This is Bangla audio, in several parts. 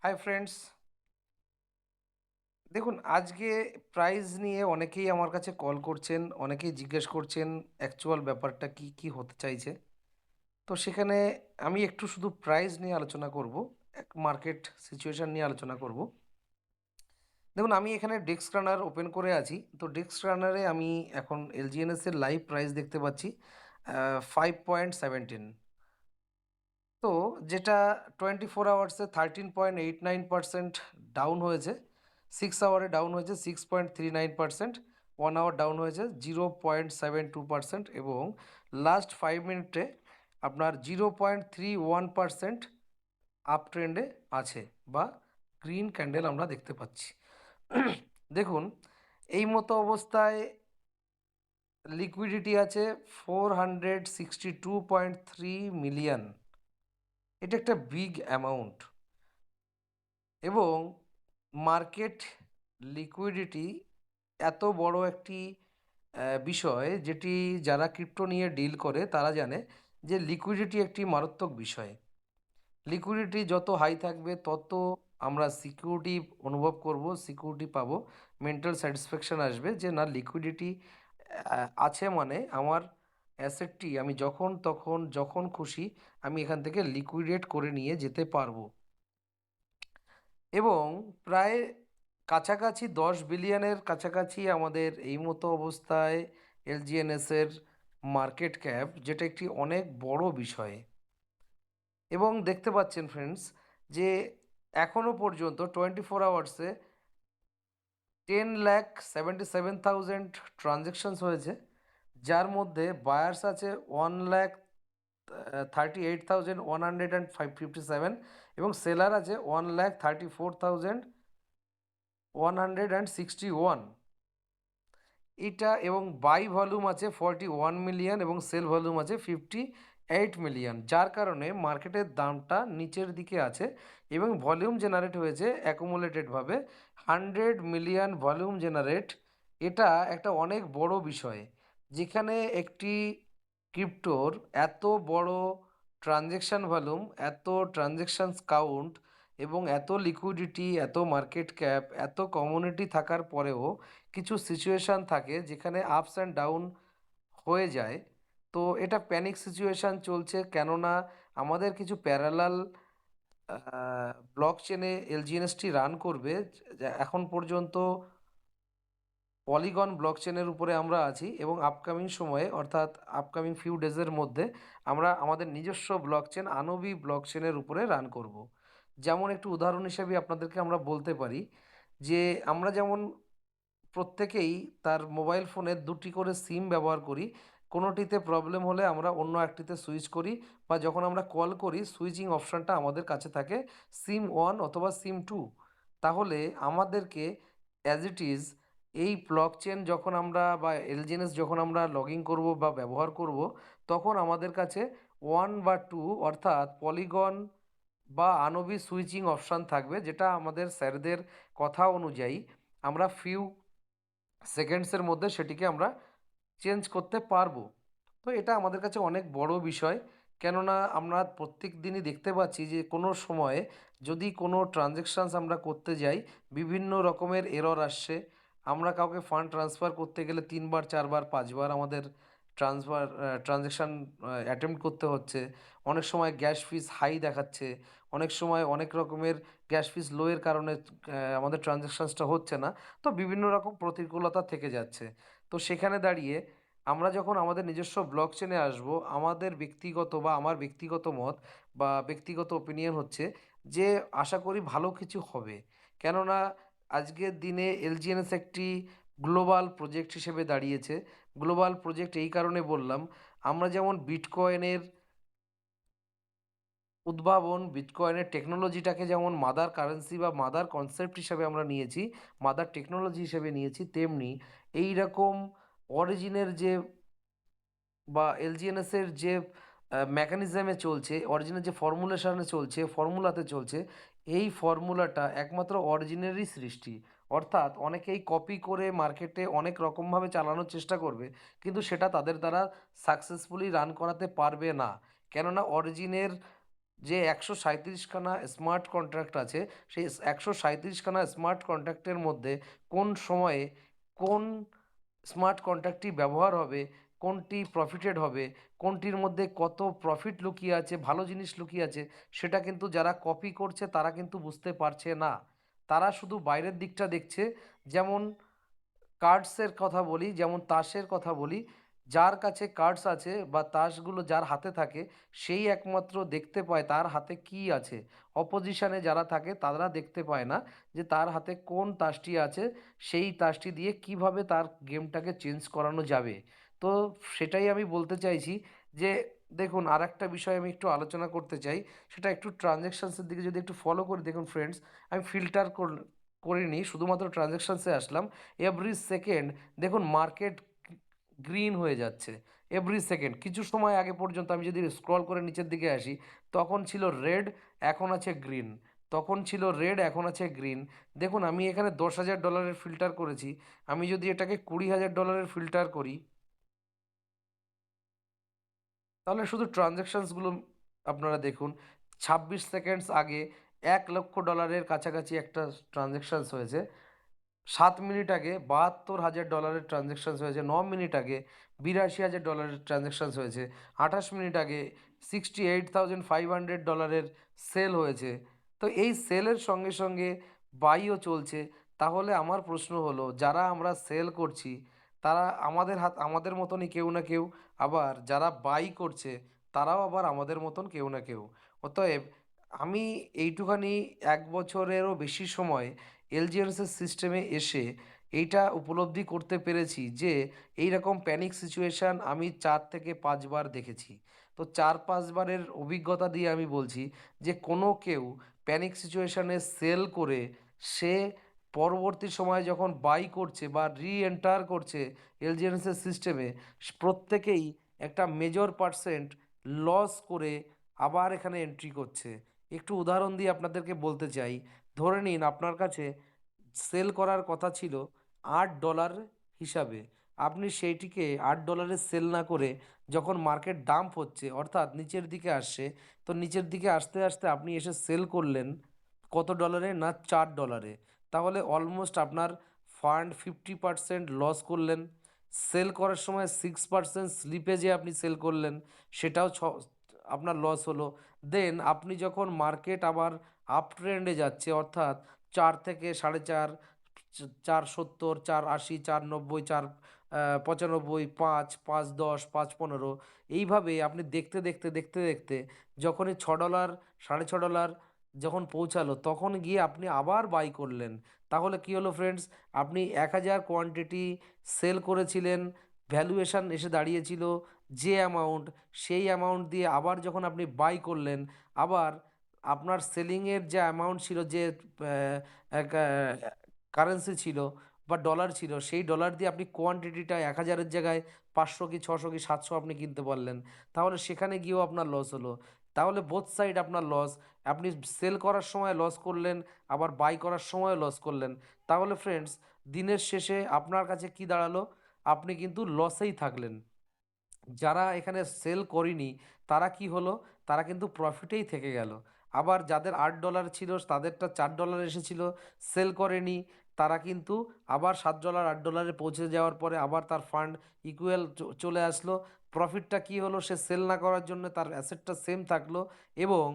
হাই ফ্রেন্ডস, দেখুন আজকে প্রাইজ নিয়ে অনেকেই আমার কাছে কল করছেন, অনেকেই জিজ্ঞেস করছেন অ্যাকচুয়াল ব্যাপারটা কি কি হতে চাইছে। তো সেখানে আমি একটু শুধু প্রাইজ নিয়ে আলোচনা করব, এক মার্কেট সিচুয়েশন নিয়ে আলোচনা করব। দেখুন আমি এখানে ডেস্ক রানার ওপেন করে আছি, তো ডেস্ক রানারে আমি এখন এলজিএনএস এর লাইভ প্রাইস দেখতে পাচ্ছি 5.17। তো যেটা 24 আওয়ার্সে 13.89% ডাউন হয়েছে, 6 আওয়ারে ডাউন হয়েছে 6.39%, 1 আওয়ার ডাউন হয়েছে 0.72% এবং লাস্ট 5 মিনিটে আপনার 0.31% আপ ট্রেন্ডে আছে বা গ্রিন ক্যান্ডেল আমরা দেখতে পাচ্ছি। দেখুন এই মতো অবস্থায় লিকুইডিটি আছে 462.3 মিলিয়ন। এটা একটা বিগ অ্যামাউন্ট এবং মার্কেট লিকুইডিটি এত বড় একটি বিষয় যেটি যারা ক্রিপ্টো নিয়ে ডিল করে তারা জানে যে লিকুইডিটি একটি মারাত্মক বিষয়। লিকুইডিটি যত হাই থাকবে তত আমরা সিকিউরিটি অনুভব করব, সিকিউরিটি পাবো, মেন্টাল স্যাটিসফ্যাকশান আসবে যে না লিকুইডিটি আছে মানে আমার অ্যাসেটটি আমি যখন তখন যখন খুশি আমি এখান থেকে লিকুইডেট করে নিয়ে যেতে পারবো। এবং প্রায় কাছাকাছি 10 বিলিয়নের কাছাকাছি আমাদের এই মতো অবস্থায় এলজিএনএসের মার্কেট ক্যাপ, যেটা একটি অনেক বড় বিষয়। এবং দেখতে পাচ্ছেন ফ্রেন্ডস যে এখনও পর্যন্ত 24 আওয়ার্সে 10,77,000 ট্রানজ্যাকশানস হয়েছে, যার মধ্যে বায়ার্স আছে 1,38,157 এবং সেলার আছে 1,34,161। এটা এবং বাই ভলিউম আছে 41 মিলিয়ন এবং সেল ভলিউম আছে 58 মিলিয়ন, যার কারণে মার্কেটের দামটা নিচের দিকে আছে এবং ভলিউম জেনারেট হয়েছে অ্যাকুমুলেটেডভাবে 100 মিলিয়ন ভলিউম জেনারেট। এটা একটা অনেক বড় বিষয়, যেখানে একটি ক্রিপ্টোর এত বড় ট্রানজ্যাকশান ভলিউম, এত ট্রানজ্যাকশানস কাউন্ট এবং এত লিকুইডিটি, এত মার্কেট ক্যাপ, এত কমিউনিটি থাকার পরেও কিছু সিচুয়েশান থাকে যেখানে আপস অ্যান্ড ডাউন হয়ে যায়। তো এটা প্যানিক সিচুয়েশান চলছে, কেননা আমাদের কিছু প্যারালাল ব্লক চেনে এলজিএনএসটি রান করবে। এখন পর্যন্ত পলিগন ব্লক চেনের উপরে আমরা আছি এবং আপকামিং সময়ে অর্থাৎ আপকামিং ফিউ ডেজের মধ্যে আমরা আমাদের নিজস্ব ব্লক চেন আনবি ব্লক চেনের উপরে রান করব। যেমন একটু উদাহরণ হিসেবে আপনাদেরকে আমরা বলতে পারি যে আমরা যেমন প্রত্যেকেই তার মোবাইল ফোনে দুটি করে সিম ব্যবহার করি, কোনোটিতে প্রবলেম হলে আমরা অন্য একটিতে সুইচ করি, বা যখন আমরা কল করি সুইচিং অপশানটা আমাদের কাছে থাকে সিম 1 অথবা সিম 2। তাহলে আমাদেরকে অ্যাজ ইট ইজ এই ব্লক চেন যখন আমরা বা এলজিএনএস যখন আমরা লগ ইন করবো বা ব্যবহার করব, তখন আমাদের কাছে 1 বা 2 অর্থাৎ পলিগন বা আনবি সুইচিং অপশান থাকবে, যেটা আমাদের স্যারদের কথা অনুযায়ী আমরা ফিউ সেকেন্ডসের মধ্যে সেটিকে আমরা চেঞ্জ করতে পারবো। তো এটা আমাদের কাছে অনেক বড় বিষয়, কেননা আমরা প্রত্যেক দিনই দেখতে পাচ্ছি যে কোনো সময়ে যদি কোনো ট্রানজ্যাকশানস আমরা করতে যাই বিভিন্ন রকমের এরর আসছে। আমরা কাউকে ফান্ড ট্রান্সফার করতে গেলে 3বার 4বার 5বার আমাদের ট্রানজ্যাকশান অ্যাটেম্প্ট করতে হচ্ছে। অনেক সময় গ্যাস ফিস হাই দেখাচ্ছে, অনেক সময় অনেক রকমের গ্যাস ফিস লোয়ের কারণে আমাদের ট্রানজ্যাকশানসটা হচ্ছে না। তো বিভিন্ন রকম প্রতিকূলতা থেকে যাচ্ছে। তো সেখানে দাঁড়িয়ে আমরা যখন আমাদের নিজস্ব ব্লক চেনে আসবো, আমাদের ব্যক্তিগত বা আমার ব্যক্তিগত মত বা ব্যক্তিগত ওপিনিয়ন হচ্ছে যে আশা করি ভালো কিছু হবে। কেননা আজকের দিনে এলজিএনএস একটি গ্লোবাল প্রজেক্ট হিসেবে দাঁড়িয়েছে। গ্লোবাল প্রজেক্ট এই কারণে বললাম, আমরা যেমন বিটকয়েনের উদ্ভাবন, বিটকয়েনের টেকনোলজিটাকে যেমন মাদার কারেন্সি বা মাদার কনসেপ্ট হিসাবে আমরা নিয়েছি, মাদার টেকনোলজি হিসেবে নিয়েছি, তেমনি এই রকম অরিজিনের যে বা এলজিএনএসের যে মেকানিজমে চলছে, অরিজিনের যে ফর্মুলেশনে চলছে, ফর্মুলাতে চলছে, এই ফর্মুলাটা একমাত্র অরিজিনেরই সৃষ্টি। অর্থাৎ অনেকেই কপি করে মার্কেটে অনেক রকমভাবে চালানোর চেষ্টা করবে, কিন্তু সেটা তাদের দ্বারা সাকসেসফুলি রান করাতে পারবে না। কেননা অরিজিনের যে ১৩৭ খানা স্মার্ট কন্ট্রাক্ট আছে, সেই ১৩৭ খানা স্মার্ট কন্ট্রাক্টের মধ্যে কোন সময়ে কোন স্মার্ট কন্ট্রাক্টটি ব্যবহার হবে, কোনটি প্রফিটেড হবে, কোনটির মধ্যে কত প্রফিট লুকিয়ে আছে, ভালো জিনিস লুকিয়ে আছে, সেটা কিন্তু যারা কপি করছে তারা কিন্তু বুঝতে পারছে না। তারা শুধু বাইরের দিকটা দেখছে। যেমন কার্ডসের কথা বলি, যেমন তাসের কথা বলি, যার কাছে কার্ডস আছে বা তাসগুলো যার হাতে থাকে সেই একমাত্র দেখতে পায় তার হাতে কী আছে। অপোজিশনে যারা থাকে তারা দেখতে পায় না যে তার হাতে কোন তাসটি আছে, সেই তাসটি দিয়ে কিভাবে তার গেমটাকে চেঞ্জ করানো যাবে। তো সেটাই আমি বলতে চাইছি যে দেখুন, আরেকটা বিষয় আমি একটু আলোচনা করতে চাই, সেটা একটু ট্রানজ্যাকশনসের দিকে যদি একটু ফলো করি। দেখুন ফ্রেন্ডস, আমি ফিল্টার করিনি, শুধুমাত্র ট্রানজ্যাকশনসে আসলাম। এভরি সেকেন্ড দেখুন মার্কেট গ্রিন হয়ে যাচ্ছে। এভরি সেকেন্ড কিছু সময় আগে পর্যন্ত আমি যদি স্ক্রল করে নিচের দিকে আসি, তখন ছিল রেড, এখন আছে গ্রিন। তখন ছিল রেড, এখন আছে গ্রিন। দেখুন আমি এখানে $১০,০০০ ফিল্টার করেছি। আমি যদি এটাকে $২০,০০০ ফিল্টার করি, তাহলে শুধু ট্রানজ্যাকশানসগুলো আপনারা দেখুন। ২৬ সেকেন্ডস আগে $১,০০,০০০ কাছাকাছি একটা ট্রানজ্যাকশানস হয়েছে। ৭ মিনিট আগে $৭২,০০০ ট্রানজ্যাকশানস হয়েছে। ৯ মিনিট আগে $৮২,০০০ ট্রানজ্যাকশানস হয়েছে। ২৮ মিনিট আগে $68,৫০০ সেল হয়েছে। তো এই সেলের সঙ্গে সঙ্গে বাইও চলছে। তাহলে আমার প্রশ্ন হলো, যারা আমরা সেল করছি তারা আমাদের মতনই কেউ না কেউ, আবার যারা বাই করছে তারাও আবার আমাদের মতন কেউ না কেউ। অতএব আমি এইটুখানি ১ বছরেরও বেশি সময় এলজিএনএসের সিস্টেমে এসে এইটা উপলব্ধি করতে পেরেছি যে এইরকম প্যানিক সিচুয়েশান আমি ৪ থেকে ৫ বার দেখেছি। তো ৪-৫ বারের অভিজ্ঞতা দিয়ে আমি বলছি যে কোনো কেউ প্যানিক সিচুয়েশানে সেল করে সে পরবর্তী সময়ে যখন বাই করছে বা রি-এন্টার করছে এলজিএনএসের সিস্টেমে, প্রত্যেকেই একটা মেজর পার্সেন্ট লস করে আবার এখানে এন্ট্রি করছে। একটু উদাহরণ দিয়ে আপনাদেরকে বলতে চাই। ধরে নিন আপনার কাছে সেল করার কথা ছিল $৮ হিসাবে। আপনি সেইটিকে $৮ সেল না করে যখন মার্কেট ডাম্প হচ্ছে অর্থাৎ নিচের দিকে আসছে, তো নিচের দিকে আসতে আসতে আপনি এসে সেল করলেন কত ডলারে? না $৪। তাহলে অলমোস্ট আপনার ফান্ড 50% লস করলেন। সেল করার সময় 6% স্লিপেজে আপনি সেল করলেন, সেটাও আপনার লস হলো। দেন আপনি যখন মার্কেট আবার আপ ট্রেন্ডে যাচ্ছে অর্থাৎ ৪ থেকে ৪.৫, ৪.৭০, ৪.৮০, ৪.৯০, ৪.৯৫, ৫, ৫.১০, ৫.১৫, এইভাবে আপনি দেখতে দেখতে দেখতে দেখতে যখনই $৬, $৬.৫ যখন পৌঁছালো তখন গিয়ে আপনি আবার বাই করলেন। তাহলে কি হলো ফ্রেন্ডস? আপনি ১,০০০ কোয়ান্টিটি সেল করেছিলেন, ভ্যালুয়েশন এসে দাঁড়িয়েছিল যে অ্যামাউন্ট, সেই অ্যামাউন্ট দিয়ে আবার যখন আপনি বাই করলেন, আবার আপনার সেলিংয়ের যে অ্যামাউন্ট ছিল, যে কারেন্সি ছিল বা ডলার ছিল, সেই ডলার দিয়ে আপনি কোয়ান্টিটিটা ১,০০০-এর জায়গায় ৫০০ কি ৬০০ কি ৭০০ আপনি কিনতে পারলেন। তাহলে সেখানে গিয়েও আপনার লস হলো। তাহলে বোথ সাইড আপনার লস। আপনি সেল করার সময় লস করলেন, আবার বাই করার সময়ও লস করলেন। তাহলে ফ্রেন্ডস, দিনের শেষে আপনার কাছে কি দাঁড়ালো? আপনি কিন্তু লসেই থাকলেন। যারা এখানে সেল করেনি তারা কি হলো? তারা কিন্তু প্রফিটেই থেকে গেল। আবার যাদের $৮ ছিল তাদেরটা $৪ এসেছিল, সেল করেনি, তারা কিন্তু আবার $৭, $৮ পৌঁছে যাওয়ার পরে আবার তার ফান্ড ইকুয়াল চলে আসলো। প্রফিটটা কি হলো? সে সেল না করার জন্য তার অ্যাসেটটা সেম থাকলো, এবং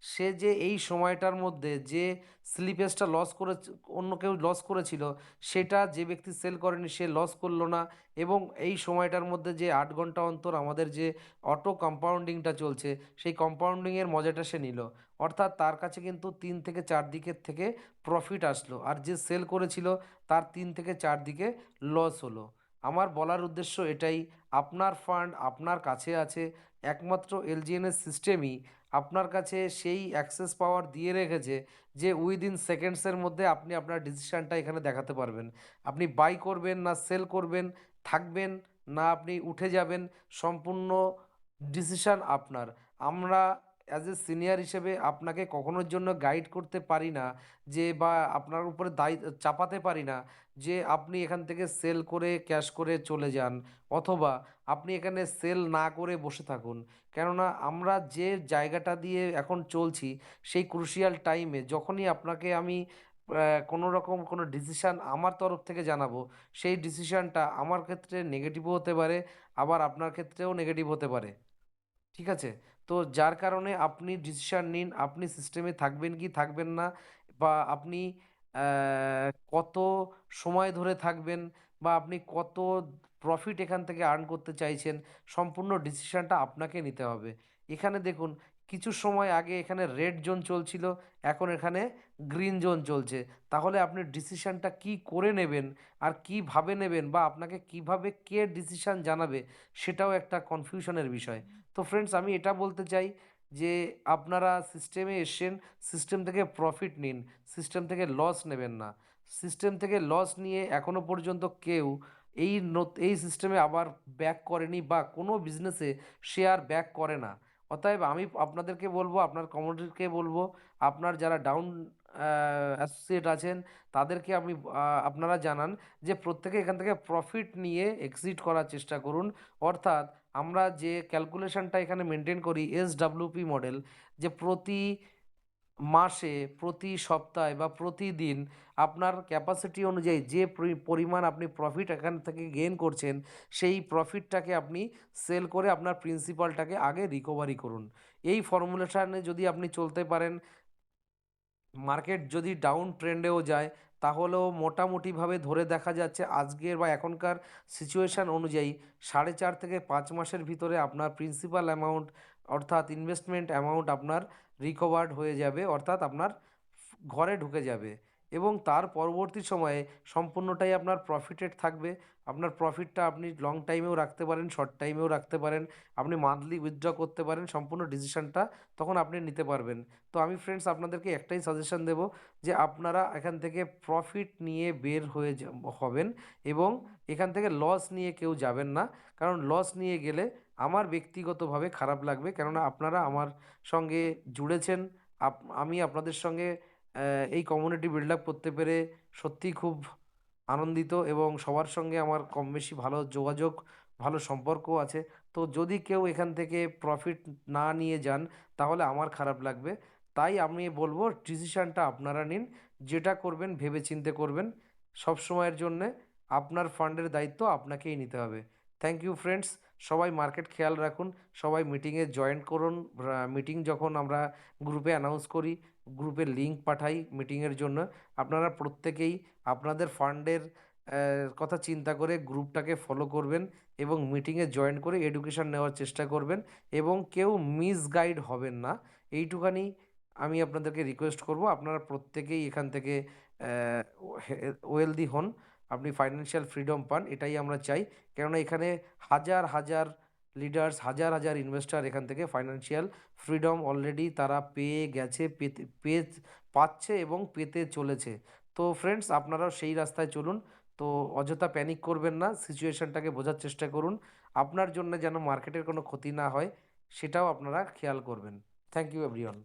সে যে এই সময়টার মধ্যে যে স্লিপেজটা লস করে, অন্য কেউ লস করেছিল, সেটা যে ব্যক্তি সেল করেনি সে লস করলো না। এবং এই সময়টার মধ্যে যে ৮ ঘন্টা অন্তর আমাদের যে অটো কম্পাউন্ডিংটা চলছে, সেই কম্পাউন্ডিংয়ের মজাটা সে নিল। অর্থাৎ তার কাছে কিন্তু ৩ থেকে ৪ দিকের থেকে প্রফিট আসলো, আর যে সেল করেছিল তার ৩ থেকে ৪ দিকে লস হলো। আমার বলার উদ্দেশ্য এটাই, আপনার ফান্ড আপনার কাছে আছে। একমাত্র এলজিএনএস সিস্টেমই আপনার কাছে সেই অ্যাক্সেস পাওয়ার দিয়ে রেখেছে যে উইদিন সেকেন্ডসের মধ্যে আপনি আপনার ডিসিশানটা এখানে দেখাতে পারবেন। আপনি বাই করবেন না সেল করবেন, থাকবেন না আপনি উঠে যাবেন, সম্পূর্ণ ডিসিশান আপনার। আমরা অ্যাজ এ সিনিয়র হিসেবে আপনাকে কখনোর জন্য গাইড করতে পারি না যে, বা আপনার উপরে চাপাতে পারি না যে আপনি এখান থেকে সেল করে ক্যাশ করে চলে যান, অথবা আপনি এখানে সেল না করে বসে থাকুন। কেননা আমরা যে জায়গাটা দিয়ে এখন চলছি, সেই ক্রুশিয়াল টাইমে যখনই আপনাকে আমি কোনো রকম কোনো ডিসিশান আমার তরফ থেকে জানাবো, সেই ডিসিশানটা আমার ক্ষেত্রে নেগেটিভও হতে পারে, আবার আপনার ক্ষেত্রেও নেগেটিভ হতে পারে। ঠিক আছে? তো যার কারণে আপনি ডিসিশন নিন, আপনি সিস্টেমে থাকবেন কি থাকবেন না, বা আপনি কত সময় ধরে থাকবেন, বা আপনি কত প্রফিট এখান থেকে আর্ন করতে চাইছেন, সম্পূর্ণ ডিসিশনটা আপনাকে নিতে হবে। এখানে দেখুন, কিছু সময় আগে এখানে রেড জোন চলছিল, এখন এখানে গ্রিন জোন চলছে। তাহলে আপনি ডিসিশনটা কি করে নেবেন, আর কিভাবে নেবেন, বা আপনাকে কিভাবে কে ডিসিশন জানাবে, সেটাও একটা কনফিউশনের বিষয়। তো ফ্রেন্ডস, আমি এটা বলতে চাই যে আপনারা সিস্টেমে এসছেন, সিস্টেম থেকে প্রফিট নিন, সিস্টেম থেকে লস নেবেন না। সিস্টেম থেকে লস নিয়ে এখনো পর্যন্ত কেউ এই সিস্টেমে আবার ব্যাক করেনি, বা কোনো বিজনেসে শেয়ার ব্যাক করে না। অতএব আমি আপনাদেরকে বলবো, আপনার কমিউনিটিকে বলবো, আপনার যারা ডাউন অ্যাসোসিয়েট আছেন, তাদেরকে আপনি আপনারা জানান যে প্রত্যেকে এখান থেকে প্রফিট নিয়ে এক্সিট করার চেষ্টা করুন। অর্থাৎ আমরা যে ক্যালকুলেশনটা এখানে মেনটেন করি, এসডব্লিউপি মডেল, যে প্রতি মাসে, প্রতি সপ্তাহে বা প্রতিদিন আপনার ক্যাপাসিটি অনুযায়ী যে পরিমাণ আপনি প্রফিট এখান থেকে গেইন করছেন, সেই প্রফিটটাকে আপনি সেল করে আপনার প্রিন্সিপালটাকে আগে রিকভারি করুন। এই ফর্মুলেশনে যদি আপনি চলতে পারেন, মার্কেট যদি ডাউন ট্রেন্ডেও যায়, তাহলেও মোটামুটিভাবে ধরে দেখা যাচ্ছে আজকের বা এখনকার সিচুয়েশান অনুযায়ী 4.5 থেকে 5 মাসের ভিতরে আপনার প্রিন্সিপাল অ্যামাউন্ট, অর্থাৎ ইনভেস্টমেন্ট অ্যামাউন্ট আপনার রিকভার্ড হয়ে যাবে, অর্থাৎ আপনার ঘরে ঢুকে যাবে। এবং তার পরবর্তী সময়ে সম্পূর্ণটাই আপনার প্রফিটেড থাকবে। আপনার প্রফিটটা আপনি লং টাইমেও রাখতে পারেন, শর্ট টাইমেও রাখতে পারেন, আপনি মান্থলি উইথড্র করতে পারেন, সম্পূর্ণ ডিসিশনটা তখন আপনি নিতে পারবেন। তো আমি ফ্রেন্ডস আপনাদেরকে একটাই সাজেশন দেব, যে আপনারা এখান থেকে প্রফিট নিয়ে বের হয়ে হবেন, এবং এখান থেকে লস নিয়ে কেউ যাবেন না। কারণ লস নিয়ে গেলে আমার ব্যক্তিগতভাবে খারাপ লাগবে, কেননা আপনারা আমার সঙ্গে জুড়েছেন। আমি আপনাদের সঙ্গে এই কমিউনিটি বিল্ড আপ করতে পেরে সত্যিই খুব আনন্দিত, এবং সবার সঙ্গে আমার কম বেশি ভালো যোগাযোগ, ভালো সম্পর্ক আছে। তো যদি কেউ এখান থেকে প্রফিট না নিয়ে যান, তাহলে আমার খারাপ লাগবে। তাই আমি বলবো, ডিসিশানটা আপনারা নিন, যেটা করবেন ভেবে চিন্তে করবেন। সব সময়ের জন্যে আপনার ফান্ডের দায়িত্ব আপনাকেই নিতে হবে। Thank you friends. সবাই মার্কেট খেয়াল রাখুন, সবাই মিটিংয়ে জয়েন করুন। মিটিং যখন আমরা গ্রুপে অ্যানাউন্স করি, গ্রুপে লিঙ্ক পাঠাই মিটিংয়ের জন্য, আপনারা প্রত্যেকেই আপনাদের ফান্ডের কথা চিন্তা করে গ্রুপটাকে ফলো করবেন, এবং মিটিংয়ে জয়েন করে এডুকেশন নেওয়ার চেষ্টা করবেন, এবং কেউ মিসগাইড হবেন না। এইটুখানি আমি আপনাদেরকে রিকোয়েস্ট করব। আপনারা প্রত্যেকেই এখান থেকে ওয়েলদি হন, আপনি ফাইন্যান্সিয়াল ফ্রিডম পান, এটাই আমরা চাই। কেননা এখানে হাজার হাজার লিডার্স, হাজার হাজার ইনভেস্টর এখান থেকে ফাইন্যান্সিয়াল ফ্রিডম অলরেডি তারা পেয়ে গেছে, পাচ্ছে এবং পেতে চলেছে। তো ফ্রেন্ডস, আপনারাও সেই রাস্তায় চলুন। তো অযথা প্যানিক করবেন না, সিচুয়েশনটাকে বোঝার চেষ্টা করুন। আপনার জন্য যেন মার্কেটের কোনো ক্ষতি না হয়, সেটাও আপনারা খেয়াল করবেন। Thank you everyone.